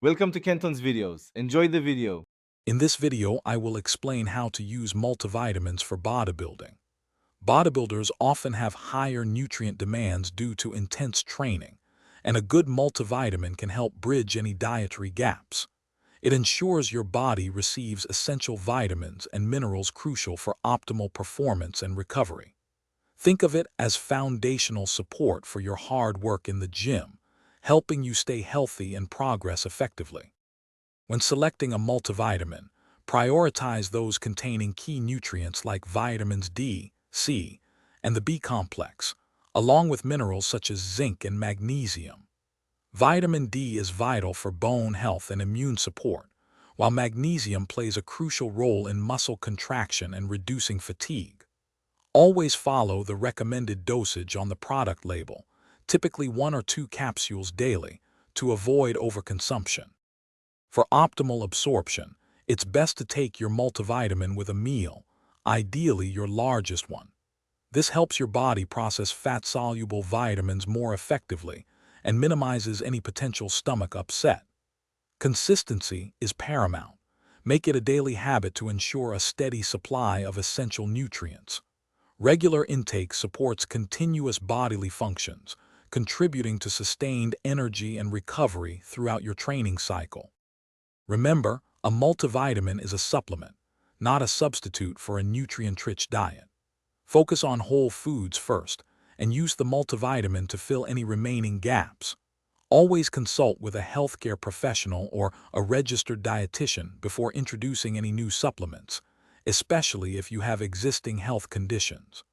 Welcome to Kenton's videos. Enjoy the video. In this video, I will explain how to use multivitamins for bodybuilding. Bodybuilders often have higher nutrient demands due to intense training, and a good multivitamin can help bridge any dietary gaps. It ensures your body receives essential vitamins and minerals crucial for optimal performance and recovery. Think of it as foundational support for your hard work in the gym, helping you stay healthy and progress effectively. When selecting a multivitamin, prioritize those containing key nutrients like vitamins D, C, and the B complex, along with minerals such as zinc and magnesium. Vitamin D is vital for bone health and immune support, while magnesium plays a crucial role in muscle contraction and reducing fatigue. Always follow the recommended dosage on the product label, typically 1 or 2 capsules daily, to avoid overconsumption. For optimal absorption, it's best to take your multivitamin with a meal, ideally your largest one. This helps your body process fat-soluble vitamins more effectively and minimizes any potential stomach upset. Consistency is paramount. Make it a daily habit to ensure a steady supply of essential nutrients. Regular intake supports continuous bodily functions, contributing to sustained energy and recovery throughout your training cycle. Remember, a multivitamin is a supplement, not a substitute for a nutrient-rich diet. Focus on whole foods first, and use the multivitamin to fill any remaining gaps. Always consult with a healthcare professional or a registered dietitian before introducing any new supplements, especially if you have existing health conditions.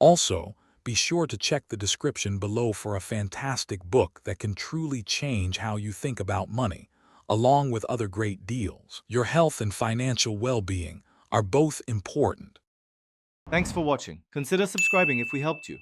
Also, be sure to check the description below for a fantastic book that can truly change how you think about money, along with other great deals. Your health and financial well-being are both important. Thanks for watching. Consider subscribing if we helped you.